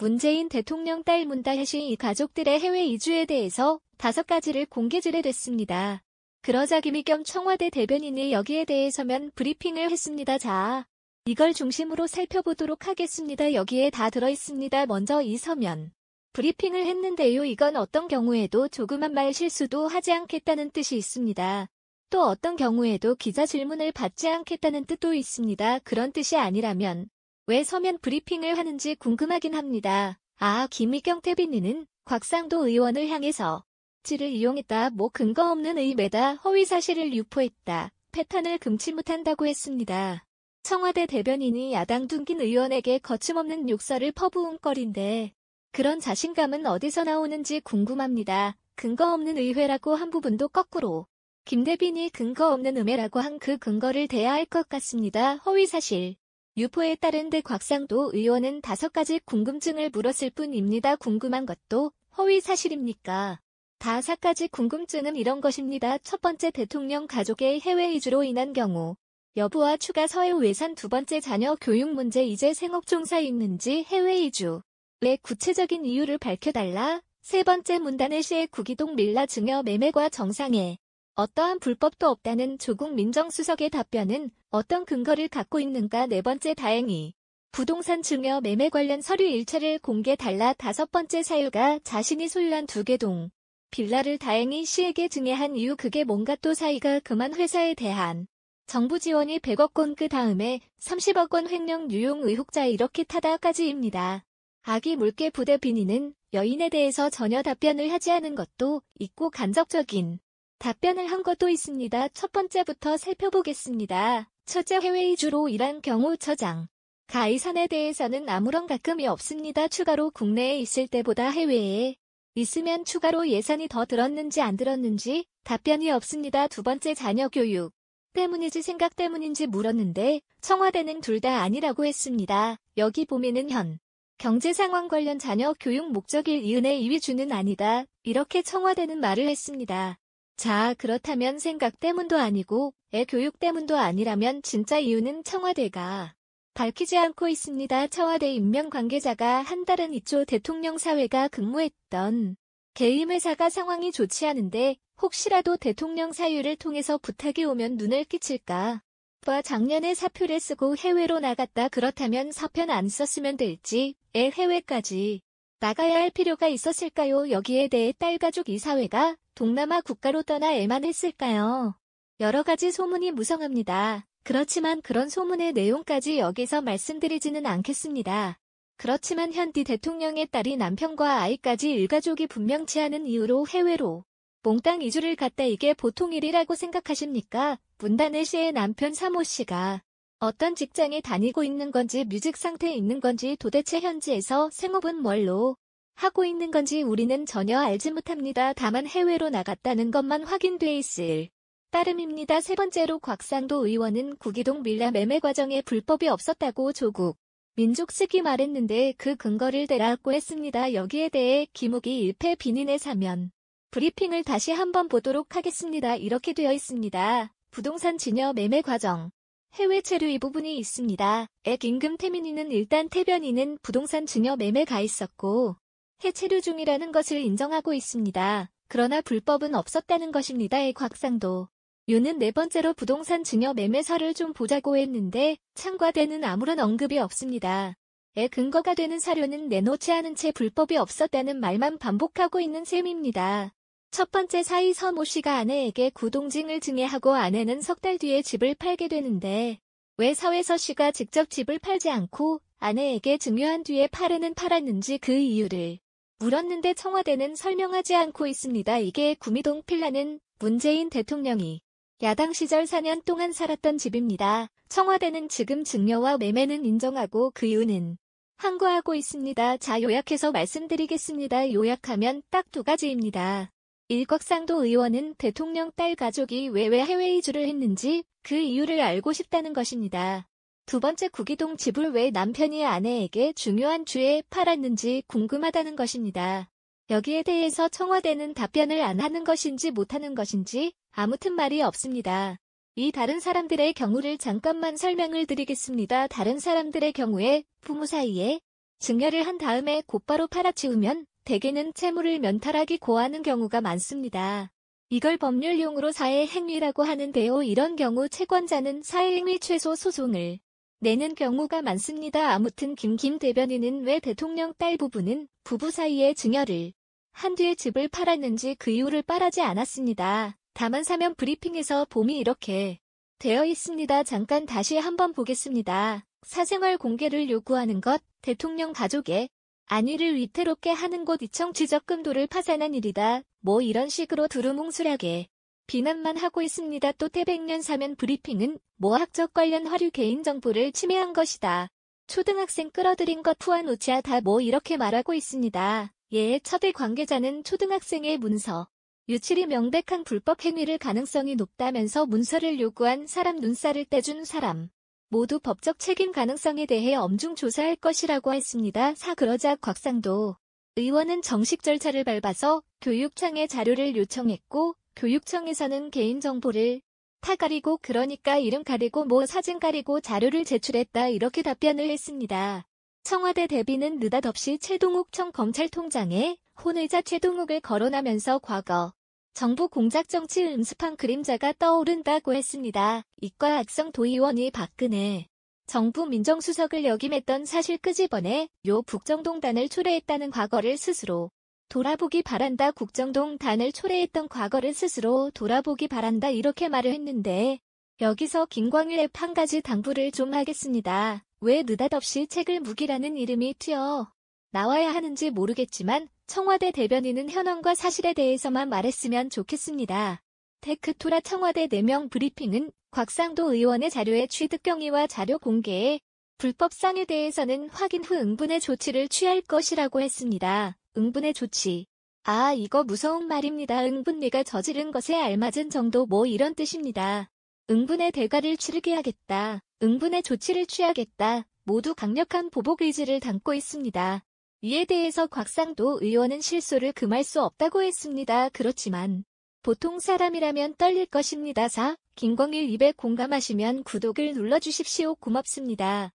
문재인 대통령 딸 문다혜 씨 가족들의 해외 이주에 대해서 5가지를 공개질의했습니다. 그러자 김의겸 청와대 대변인이 여기에 대해서면 브리핑을 했습니다. 자, 이걸 중심으로 살펴보도록 하겠습니다. 여기에 다 들어있습니다. 먼저 이 서면. 브리핑을 했는데요. 이건 어떤 경우에도 조그만 말 실수도 하지 않겠다는 뜻이 있습니다. 또 어떤 경우에도 기자 질문을 받지 않겠다는 뜻도 있습니다. 그런 뜻이 아니라면 왜 서면 브리핑을 하는지 궁금하긴 합니다. 김의겸 대변인은 곽상도 의원을 향해서 지를 이용했다, 근거 없는 의매다, 허위 사실을 유포했다, 패턴을 금치 못한다고 했습니다. 청와대 대변인이 야당 둥긴 의원에게 거침없는 욕설을 퍼부은 꼴인데 그런 자신감은 어디서 나오는지 궁금합니다. 근거 없는 의회라고 한 부분도 거꾸로 김 대변인이 근거 없는 음해라고 한 그 근거를 대야 할 것 같습니다. 허위 사실 유포에 따른데 곽상도 의원은 5가지 궁금증을 물었을 뿐입니다. 궁금한 것도 허위 사실입니까? 5가지 궁금증은 이런 것입니다. 첫 번째, 대통령 가족의 해외 이주로 인한 경우 여부와 추가 서해 외산. 두 번째, 자녀 교육 문제. 이제 생업종사 있는지 해외 이주의 구체적인 이유를 밝혀달라. 세 번째, 문다혜 씨의 구기동 밀라 증여 매매과 정상에 어떠한 불법도 없다는 조국 민정수석의 답변은 어떤 근거를 갖고 있는가. 네 번째, 다행히 부동산 증여 매매 관련 서류 일체를 공개달라. 5번째, 사유가 자신이 소유한 2개 동 빌라를 다행히 씨에게 증여한 이유, 그게 뭔가. 또 사이가 그만 회사에 대한 정부 지원이 100억 원, 그 다음에 30억 원 횡령 유용 의혹자, 이렇게 타다까지입니다. 아기 물개 부대 비니는 여인에 대해서 전혀 답변을 하지 않은 것도 있고 간접적인 답변을 한 것도 있습니다. 첫 번째부터 살펴보겠습니다. 첫째, 해외 이주로 일한 경우 처장 가이산에 대해서는 아무런 가끔이 없습니다. 추가로 국내에 있을 때보다 해외에 있으면 추가로 예산이 더 들었는지 안 들었는지 답변이 없습니다. 두 번째, 자녀 교육 때문인지 생각 때문인지 물었는데 청와대는 둘 다 아니라고 했습니다. 여기 보면은 현 경제 상황 관련 자녀 교육 목적일 이은의 이위주는 아니다, 이렇게 청와대는 말을 했습니다. 자, 그렇다면 생각 때문도 아니고 애 교육 때문도 아니라면 진짜 이유는 청와대가 밝히지 않고 있습니다. 청와대 임명 관계자가 한 달은 있죠. 대통령 사회가 근무했던 개인 회사가 상황이 좋지 않은데 혹시라도 대통령 사유를 통해서 부탁이 오면 눈을 끼칠까 봐 작년에 사표를 쓰고 해외로 나갔다. 그렇다면 사표는 안 썼으면 될지 애 해외까지 나가야 할 필요가 있었을까요? 여기에 대해 딸 가족 이사회가 동남아 국가로 떠나 애만했을까요? 여러 가지 소문이 무성합니다. 그렇지만 그런 소문의 내용까지 여기서 말씀드리지는 않겠습니다. 그렇지만 현디 대통령의 딸이 남편과 아이까지 일가족이 분명치 않은 이유로 해외로 몽땅 이주를 갔다. 이게 보통 일이라고 생각하십니까? 문다혜 씨의 남편 사모 씨가 어떤 직장에 다니고 있는 건지, 뮤직 상태에 있는 건지, 도대체 현지에서 생업은 뭘로 하고 있는 건지 우리는 전혀 알지 못합니다. 다만 해외로 나갔다는 것만 확인돼 있을 따름입니다. 세 번째로, 곽상도 의원은 구기동 빌라 매매 과정에 불법이 없었다고 조국 민족쓰기 말했는데 그 근거를 대라고 했습니다. 여기에 대해 김우기 1패 비닌의 사면 브리핑을 다시 한번 보도록 하겠습니다. 이렇게 되어 있습니다. 부동산 증여 매매 과정 해외 체류 이 부분이 있습니다. 임금 태민이는 일단 태변이는 부동산 증여 매매가 있었고 해체류 중이라는 것을 인정하고 있습니다. 그러나 불법은 없었다는 것입니다. 곽상도 유는 네 번째로 부동산 증여 매매서를 좀 보자고 했는데 참과대는 아무런 언급이 없습니다. 근거가 되는 사료는 내놓지 않은 채 불법이 없었다는 말만 반복하고 있는 셈입니다. 첫 번째, 사이 서모 씨가 아내에게 구동증을 증여하고 아내는 3달 뒤에 집을 팔게 되는데 왜 서회서 씨가 직접 집을 팔지 않고 아내에게 증여한 뒤에 팔았는지 그 이유를 물었는데 청와대는 설명하지 않고 있습니다. 이게 구미동 필라는 문재인 대통령이 야당 시절 4년 동안 살았던 집입니다. 청와대는 지금 증여와 매매는 인정하고 그 이유는 항거하고 있습니다. 자, 요약해서 말씀드리겠습니다. 요약하면 딱 2가지입니다. 1. 곽상도 의원은 대통령 딸 가족이 왜 해외 이주를 했는지 그 이유를 알고 싶다는 것입니다. 두 번째, 구기동 집을 왜 남편이 아내에게 중요한 주에 팔았는지 궁금하다는 것입니다. 여기에 대해서 청와대는 답변을 안 하는 것인지 못하는 것인지 아무튼 말이 없습니다. 이 다른 사람들의 경우를 잠깐만 설명을 드리겠습니다. 다른 사람들의 경우에 부부 사이에 증여를 한 다음에 곧바로 팔아치우면 대개는 채무를 면탈하기 고하는 경우가 많습니다. 이걸 법률용어로 사회행위라고 하는데요. 이런 경우 채권자는 사회행위 최소 소송을 내는 경우가 많습니다. 아무튼 김 대변인은 왜 대통령 딸 부부는 부부 사이에 증여를 한 뒤에 집을 팔았는지 그 이유를 말하지 않았습니다. 다만 사면 브리핑에서 봄이 이렇게 되어 있습니다. 잠깐 다시 한번 보겠습니다. 사생활 공개를 요구하는 것, 대통령 가족의 안위를 위태롭게 하는 곳 이청취적금도를 파산한 일이다. 뭐 이런 식으로 두루뭉술하게 비난만 하고 있습니다. 또 태백년 사면 브리핑은 학적 관련 화류 개인정보를 침해한 것이다. 초등학생 끌어들인 것 푸아노치아 다 이렇게 말하고 있습니다. 첫의 관계자는 초등학생의 문서 유출이 명백한 불법 행위를 가능성이 높다면서 문서를 요구한 사람 눈살을 떼준 사람 모두 법적 책임 가능성에 대해 엄중 조사할 것이라고 했습니다. 그러자 곽상도 의원은 정식 절차를 밟아서 교육청에 자료를 요청했고 교육청에서는 개인정보를 다 가리고 그러니까 이름 가리고 사진 가리고 자료를 제출했다 이렇게 답변을 했습니다. 청와대 대비는 느닷없이 최동욱 청 검찰통장에 혼의자 최동욱을 거론하면서 과거 정부 공작정치 음습한 그림자가 떠오른다고 했습니다. 이과 악성 도의원이 박근혜 정부 민정수석을 역임했던 사실 끄집어내 북정동단을 초래했다는 과거를 스스로 돌아보기 바란다. 국정동단을 초래했던 과거를 스스로 돌아보기 바란다 이렇게 말을 했는데 여기서 김광일 앱 한 가지 당부를 좀 하겠습니다. 왜 느닷없이 책을 묵이라는 이름이 튀어 나와야 하는지 모르겠지만 청와대 대변인은 현황과 사실에 대해서만 말했으면 좋겠습니다. 테크토라 청와대 4명 브리핑은 곽상도 의원의 자료의 취득 경위와 자료 공개에 불법성에 대해서는 확인 후 응분의 조치를 취할 것이라고 했습니다. 응분의 조치. 이거 무서운 말입니다. 응분 네가 저지른 것에 알맞은 정도 이런 뜻입니다. 응분의 대가를 치르게 하겠다. 응분의 조치를 취하겠다. 모두 강력한 보복 의지를 담고 있습니다. 이에 대해서 곽상도 의원은 실소를 금할 수 없다고 했습니다. 그렇지만 보통 사람이라면 떨릴 것입니다. 김광일 입에 공감하시면 구독을 눌러주십시오. 고맙습니다.